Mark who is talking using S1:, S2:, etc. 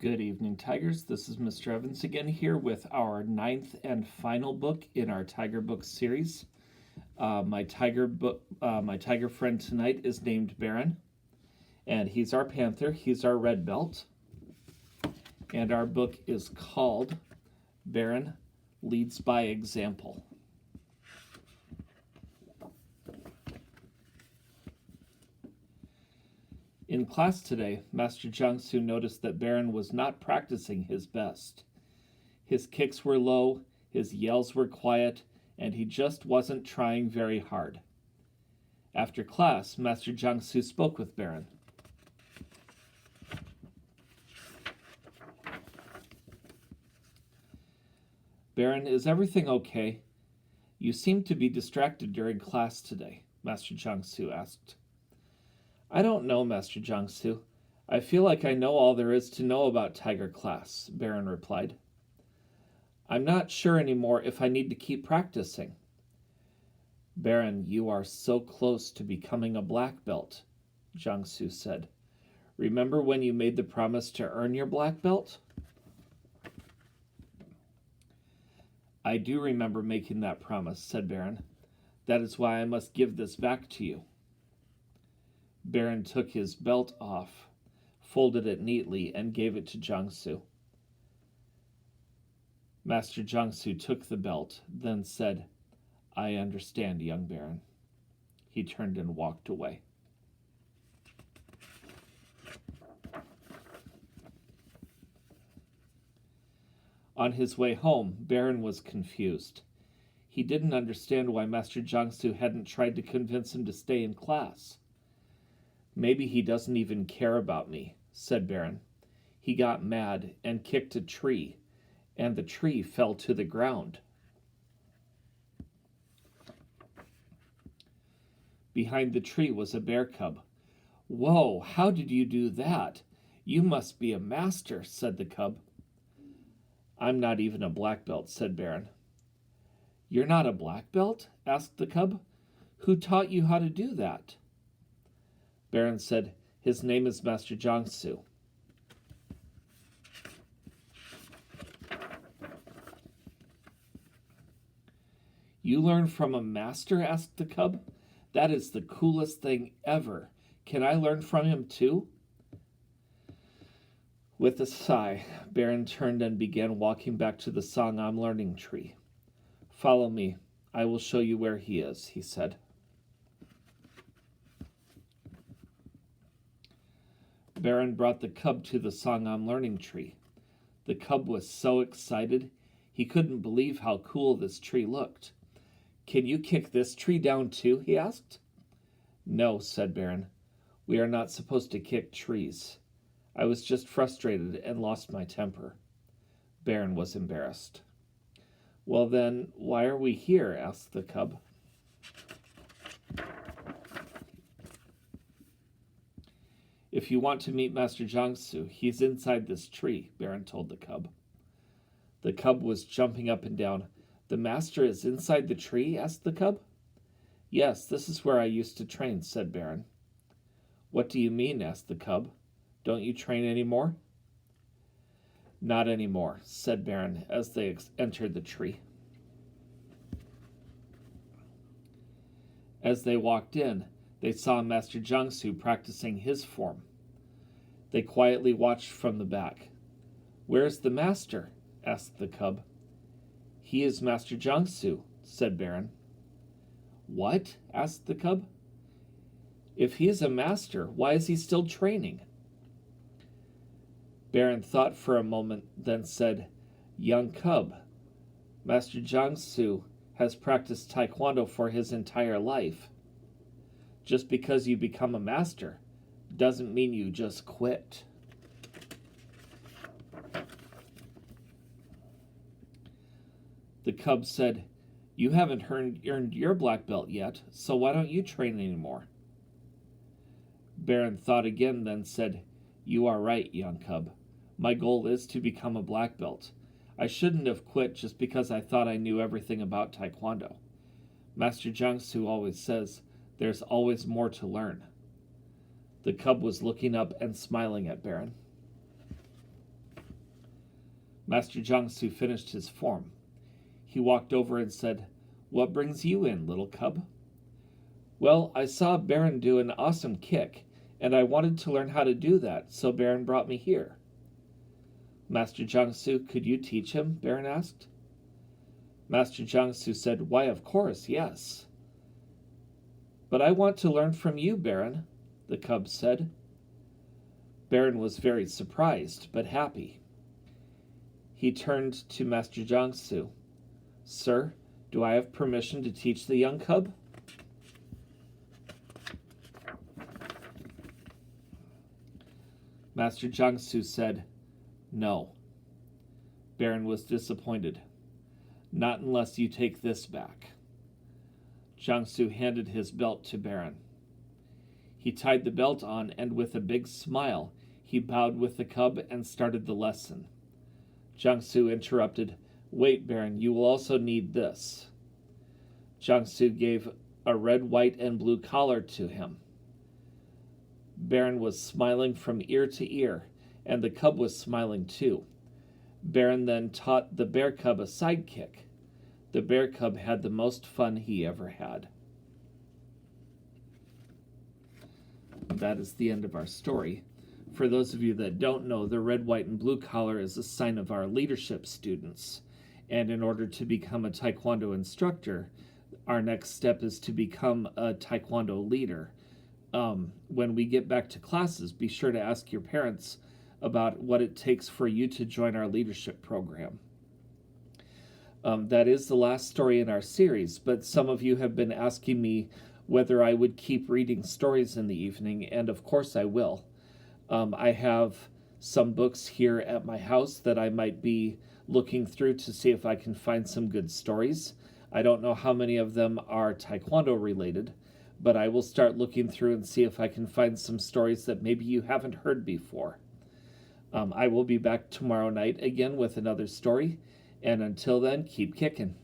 S1: Good evening, Tigers. This is Mr. Evans again here with our ninth and final book in our Tiger Book series. My tiger friend tonight is named Baron, and he's our panther. He's our red belt, and our book is called Baron Leads by Example. In class today, Master Jiangsu noticed that Baron was not practicing his best. His kicks were low, his yells were quiet, and he just wasn't trying very hard. After class, Master Jiangsu spoke with Baron. Baron, is everything okay? You seem to be distracted during class today, Master Jiangsu asked. I don't know, Master Jiangsu. I feel like I know all there is to know about Tiger class, Baron replied. I'm not sure anymore if I need to keep practicing. Baron, you are so close to becoming a black belt, Jiangsu said. Remember when you made the promise to earn your black belt? I do remember making that promise, said Baron. That is why I must give this back to you. Baron took his belt off, folded it neatly, and gave it to Jiangsu. Master Jiangsu took the belt, then said, I understand, young Baron. He turned and walked away. On his way home, Baron was confused. He didn't understand why Master Jiangsu hadn't tried to convince him to stay in class. Maybe he doesn't even care about me, said Baron. He got mad and kicked a tree, and the tree fell to the ground. Behind the tree was a bear cub. Whoa, how did you do that? You must be a master, said the cub. I'm not even a black belt, said Baron. You're not a black belt? Asked the cub. Who taught you how to do that? Baron said, his name is Master Jiangsu. You learn from a master? Asked the cub. That is the coolest thing ever. Can I learn from him too? With a sigh, Baron turned and began walking back to the Song I'm Learning tree. Follow me. I will show you where he is, he said. Baron brought the cub to the Song I'm Learning tree. The cub was so excited, he couldn't believe how cool this tree looked. Can you kick this tree down too? He asked. No, said Baron. We are not supposed to kick trees. I was just frustrated and lost my temper. Baron was embarrassed. Well then, why are we here? Asked the cub. If you want to meet Master Jiangsu, he's inside this tree, Baron told the cub. The cub was jumping up and down. The master is inside the tree? Asked the cub. Yes, this is where I used to train, said Baron. What do you mean? Asked the cub. Don't you train anymore? Not anymore, said Baron as they entered the tree. As they walked in, they saw Master Jiangsu practicing his form. They quietly watched from the back. Where's the master? Asked the cub. He is Master Jiangsu, said Baron. What? Asked the cub. If he is a master, why is he still training? Baron thought for a moment, then said, Young cub, Master Jiangsu has practiced taekwondo for his entire life. Just because you become a master doesn't mean you just quit. The cub said, You haven't earned your black belt yet, so why don't you train anymore? Baron thought again, then said, You are right, young cub. My goal is to become a black belt. I shouldn't have quit just because I thought I knew everything about taekwondo. Master Jiangsu always says, there's always more to learn. The cub was looking up and smiling at Baron. Master Jiangsu finished his form. He walked over and said, "What brings you in, little cub?" "Well, I saw Baron do an awesome kick, and I wanted to learn how to do that, so Baron brought me here." "Master Jiangsu, could you teach him?" Baron asked. Master Jiangsu said, "Why, of course, yes." "But I want to learn from you, Baron," the cub said. Baron was very surprised, but happy. He turned to Master Jiangsu. "Sir, do I have permission to teach the young cub?" Master Jiangsu said, "No." Baron was disappointed. "Not unless you take this back." Jiangsu handed his belt to Baron. He tied the belt on, and with a big smile, he bowed with the cub and started the lesson. Jiangsu interrupted, "Wait, Baron, you will also need this." Jiangsu gave a red, white, and blue collar to him. Baron was smiling from ear to ear, and the cub was smiling too. Baron then taught the bear cub a sidekick. The bear cub had the most fun he ever had. That is the end of our story. For those of you that don't know, the red, white, and blue collar is a sign of our leadership students. And in order to become a Taekwondo instructor, our next step is to become a Taekwondo leader. When we get back to classes, be sure to ask your parents about what it takes for you to join our leadership program. That is the last story in our series, but some of you have been asking me whether I would keep reading stories in the evening, and of course I will. I have some books here at my house that I might be looking through to see if I can find some good stories. I don't know how many of them are Taekwondo related, but I will start looking through and see if I can find some stories that maybe you haven't heard before. I will be back tomorrow night again with another story, and until then, keep kicking.